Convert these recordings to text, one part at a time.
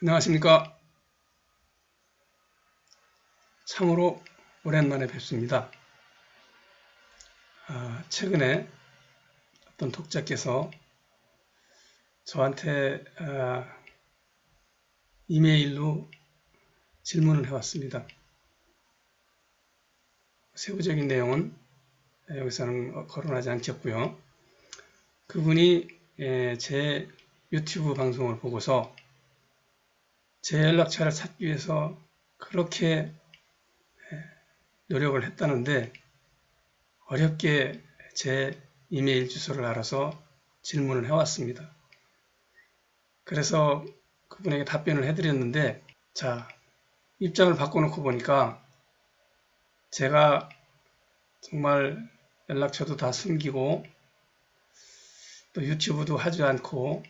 안녕하십니까. 참으로 오랜만에 뵙습니다. 최근에 어떤 독자께서 저한테 이메일로 질문을 해왔습니다. 세부적인 내용은 여기서는 거론하지 않겠고요. 그분이 제 유튜브 방송을 보고서 제 연락처를 찾기 위해서 그렇게 노력을 했다는데 어렵게 제 이메일 주소를 알아서 질문을 해왔습니다. 그래서 그분에게 답변을 해드렸는데, 자, 입장을 바꿔놓고 보니까 제가 정말 연락처도 다 숨기고 또 유튜브도 하지 않고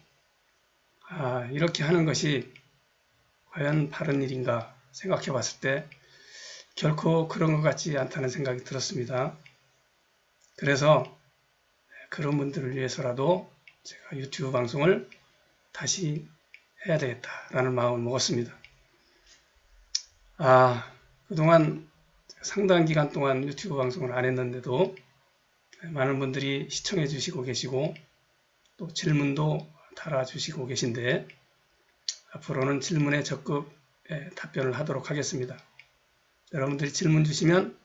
이렇게 하는 것이 과연 바른 일인가 생각해 봤을 때 결코 그런 것 같지 않다는 생각이 들었습니다. 그래서 그런 분들을 위해서라도 제가 유튜브 방송을 다시 해야 되겠다라는 마음을 먹었습니다. 그동안 상당 기간 동안 유튜브 방송을 안 했는데도 많은 분들이 시청해 주시고 계시고 또 질문도 달아주시고 계신데 앞으로는 질문에 적극 답변을 하도록 하겠습니다. 여러분들이 질문 주시면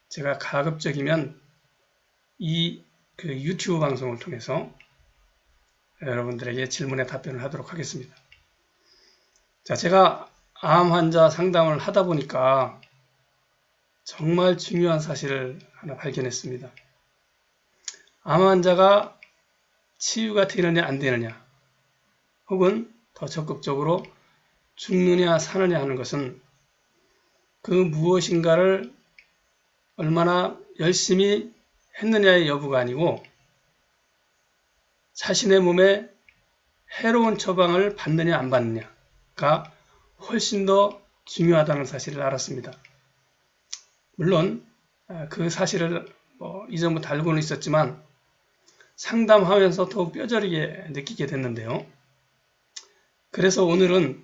제가 가급적이면 이 유튜브 방송을 통해서 여러분들에게 질문에 답변을 하도록 하겠습니다. 자, 제가 암 환자 상담을 하다 보니까 정말 중요한 사실을 하나 발견했습니다. 암 환자가 치유가 되느냐 안 되느냐 혹은 더 적극적으로 죽느냐 사느냐 하는 것은 그 무엇인가를 얼마나 열심히 했느냐의 여부가 아니고 자신의 몸에 해로운 처방을 받느냐 안 받느냐가 훨씬 더 중요하다는 사실을 알았습니다. 물론 그 사실을 이전부터 알고는 있었지만 상담하면서 더욱 뼈저리게 느끼게 됐는데요. 그래서 오늘은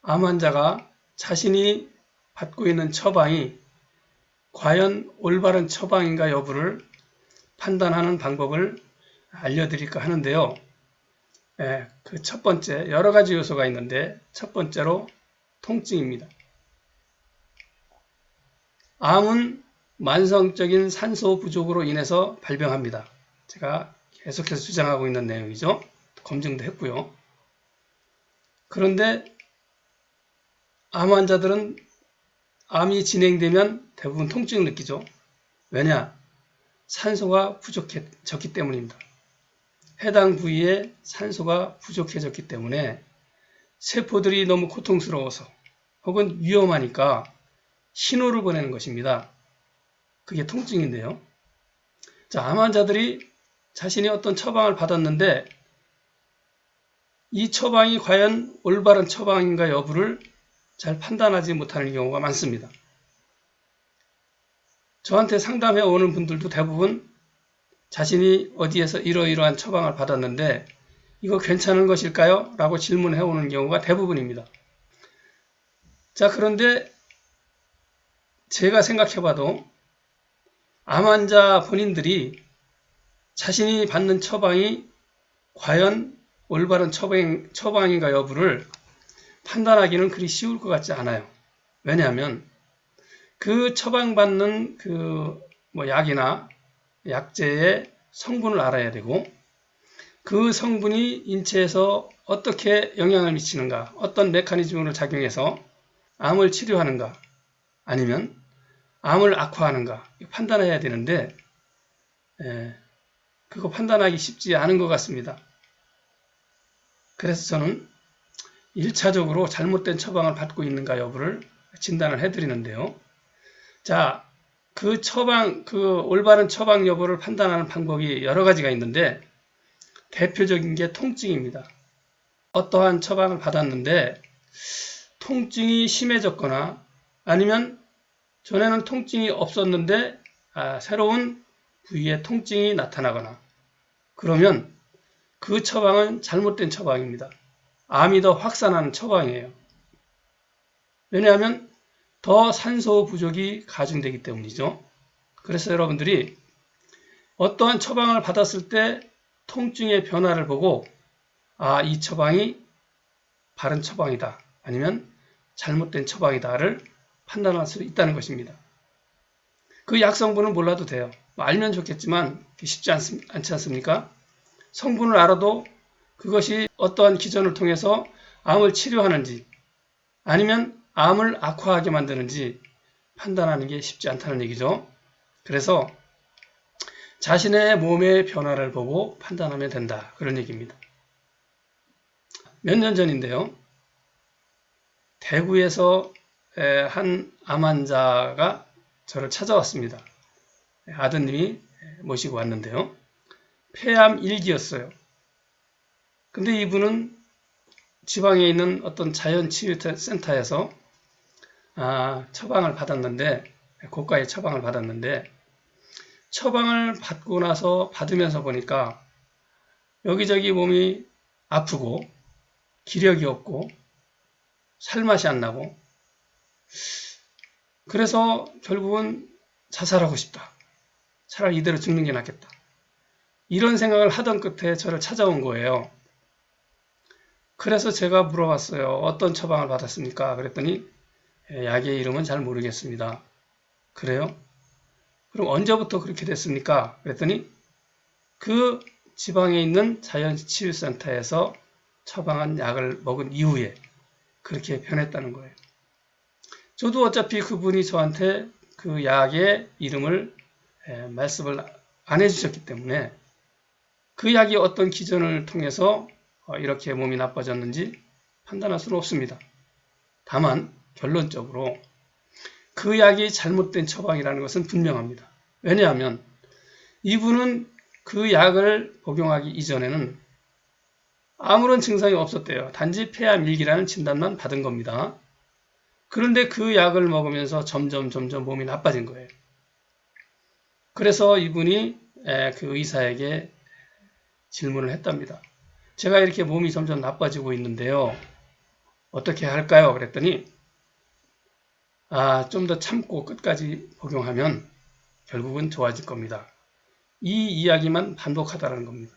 암 환자가 자신이 받고 있는 처방이 과연 올바른 처방인가 여부를 판단하는 방법을 알려드릴까 하는데요. 그 첫 번째, 여러 가지 요소가 있는데 첫 번째로 통증입니다. 암은 만성적인 산소 부족으로 인해서 발병합니다. 제가 계속해서 주장하고 있는 내용이죠. 검증도 했고요. 그런데 암 환자들은 암이 진행되면 대부분 통증을 느끼죠. 왜냐? 산소가 부족해졌기 때문입니다. 해당 부위에 산소가 부족해졌기 때문에 세포들이 너무 고통스러워서 혹은 위험하니까 신호를 보내는 것입니다. 그게 통증인데요. 자, 암 환자들이 자신이 어떤 처방을 받았는데 이 처방이 과연 올바른 처방인가 여부를 잘 판단하지 못하는 경우가 많습니다. 저한테 상담해 오는 분들도 대부분 자신이 어디에서 이러이러한 처방을 받았는데 이거 괜찮은 것일까요? 라고 질문해 오는 경우가 대부분입니다. 자, 그런데 제가 생각해 봐도 암 환자 본인들이 자신이 받는 처방이 과연 올바른 처방인가 여부를 판단하기는 그리 쉬울 것 같지 않아요. 왜냐하면 그 처방받는 약이나 약제의 성분을 알아야 되고 그 성분이 인체에서 어떻게 영향을 미치는가, 어떤 메커니즘으로 작용해서 암을 치료하는가 아니면 암을 악화하는가 판단해야 되는데 그거 판단하기 쉽지 않은 것 같습니다. 그래서 저는 1차적으로 잘못된 처방을 받고 있는가 여부를 진단을 해드리는데요. 자, 그 올바른 처방 여부를 판단하는 방법이 여러 가지가 있는데 대표적인 게 통증입니다. 어떠한 처방을 받았는데 통증이 심해졌거나 아니면 전에는 통증이 없었는데 새로운 부위에 통증이 나타나거나 그러면 그 처방은 잘못된 처방입니다. 암이 더 확산하는 처방이에요. 왜냐하면 더 산소 부족이 가중되기 때문이죠. 그래서 여러분들이 어떠한 처방을 받았을 때 통증의 변화를 보고 아, 이 처방이 바른 처방이다. 아니면 잘못된 처방이다를 판단할 수 있다는 것입니다. 그 약 성분을 몰라도 돼요. 알면 좋겠지만 쉽지 않지 않습니까? 성분을 알아도 그것이 어떠한 기전을 통해서 암을 치료하는지 아니면 암을 악화하게 만드는지 판단하는 게 쉽지 않다는 얘기죠. 그래서 자신의 몸의 변화를 보고 판단하면 된다. 그런 얘기입니다. 몇 년 전인데요. 대구에서 한 암 환자가 저를 찾아왔습니다. 아드님이 모시고 왔는데요. 폐암 1기였어요. 근데 이분은 지방에 있는 어떤 자연치유센터에서 처방을 받았는데, 고가의 처방을 받았는데, 처방을 받고 나서 받으면서 보니까 여기저기 몸이 아프고 기력이 없고 살맛이 안 나고 그래서 결국은 자살하고 싶다. 차라리 이대로 죽는 게 낫겠다. 이런 생각을 하던 끝에 저를 찾아온 거예요. 그래서 제가 물어봤어요. 어떤 처방을 받았습니까? 그랬더니 약의 이름은 잘 모르겠습니다. 그래요? 그럼 언제부터 그렇게 됐습니까? 그랬더니 그 지방에 있는 자연치유센터에서 처방한 약을 먹은 이후에 그렇게 변했다는 거예요. 저도 어차피 그분이 저한테 그 약의 이름을 말씀을 안 해주셨기 때문에 그 약이 어떤 기전을 통해서 이렇게 몸이 나빠졌는지 판단할 수는 없습니다. 다만 결론적으로 그 약이 잘못된 처방이라는 것은 분명합니다. 왜냐하면 이분은 그 약을 복용하기 이전에는 아무런 증상이 없었대요. 단지 폐암 1기라는 진단만 받은 겁니다. 그런데 그 약을 먹으면서 점점 몸이 나빠진 거예요. 그래서 이분이 그 의사에게 질문을 했답니다. 제가 이렇게 몸이 점점 나빠지고 있는데요. 어떻게 할까요? 그랬더니 좀 더 참고 끝까지 복용하면 결국은 좋아질 겁니다. 이 이야기만 반복하다라는 겁니다.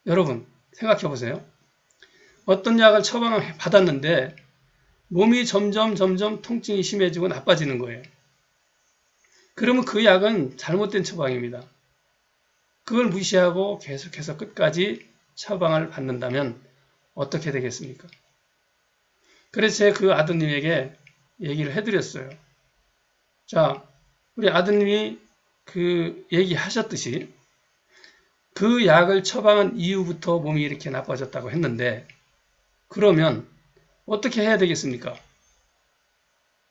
여러분 생각해 보세요. 어떤 약을 처방을 받았는데 몸이 점점 통증이 심해지고 나빠지는 거예요. 그러면 그 약은 잘못된 처방입니다. 그걸 무시하고 계속해서 끝까지 처방을 받는다면 어떻게 되겠습니까? 그래서 제가 그 아드님에게 얘기를 해드렸어요. 자, 우리 아드님이 그 얘기하셨듯이 그 약을 처방한 이후부터 몸이 이렇게 나빠졌다고 했는데 그러면 어떻게 해야 되겠습니까?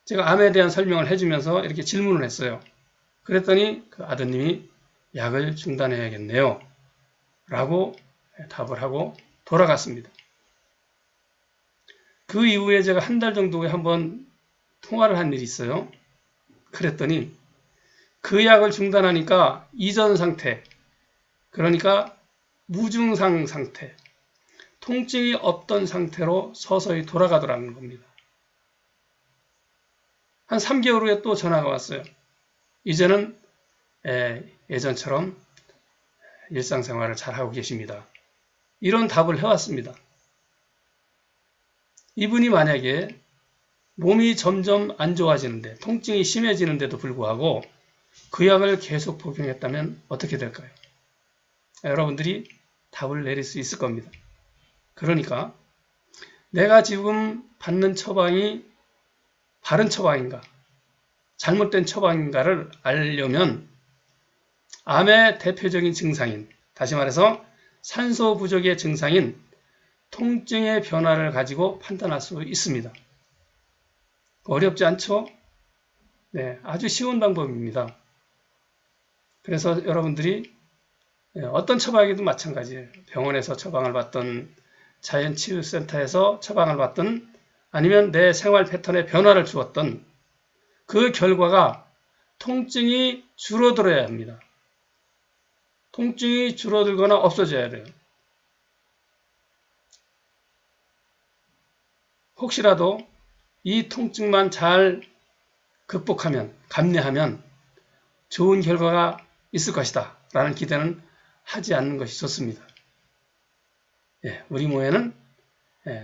제가 암에 대한 설명을 해주면서 이렇게 질문을 했어요. 그랬더니 그 아드님이 약을 중단해야겠네요. 라고 답을 하고 돌아갔습니다. 그 이후에 제가 한 달 정도 후에 한번 통화를 한 일이 있어요. 그랬더니 그 약을 중단하니까 이전 상태, 그러니까 무증상 상태, 통증이 없던 상태로 서서히 돌아가더라는 겁니다. 한 3개월 후에 또 전화가 왔어요. 이제는 예전처럼 일상생활을 잘하고 계십니다. 이런 답을 해왔습니다. 이분이 만약에 몸이 점점 안 좋아지는데 통증이 심해지는데도 불구하고 그 약을 계속 복용했다면 어떻게 될까요? 여러분들이 답을 내릴 수 있을 겁니다. 그러니까 내가 지금 받는 처방이 바른 처방인가 잘못된 처방인가를 알려면 암의 대표적인 증상인, 다시 말해서 산소 부족의 증상인 통증의 변화를 가지고 판단할 수 있습니다. 어렵지 않죠? 네, 아주 쉬운 방법입니다. 그래서 여러분들이 어떤 처방에도 마찬가지예요. 병원에서 처방을 받든 자연치유센터에서 처방을 받든 아니면 내 생활 패턴에 변화를 주었던 그 결과가 통증이 줄어들어야 합니다. 통증이 줄어들거나 없어져야 돼요. 혹시라도 이 통증만 잘 극복하면, 감내하면 좋은 결과가 있을 것이다 라는 기대는 하지 않는 것이 좋습니다. 우리 몸에는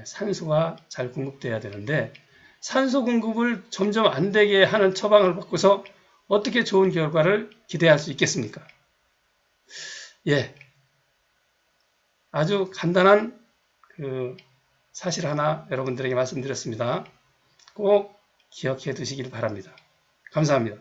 산소가 잘 공급돼야 되는데 산소 공급을 점점 안 되게 하는 처방을 받고서 어떻게 좋은 결과를 기대할 수 있겠습니까? 아주 간단한 사실 하나 여러분들에게 말씀드렸습니다. 꼭 기억해 두시길 바랍니다. 감사합니다.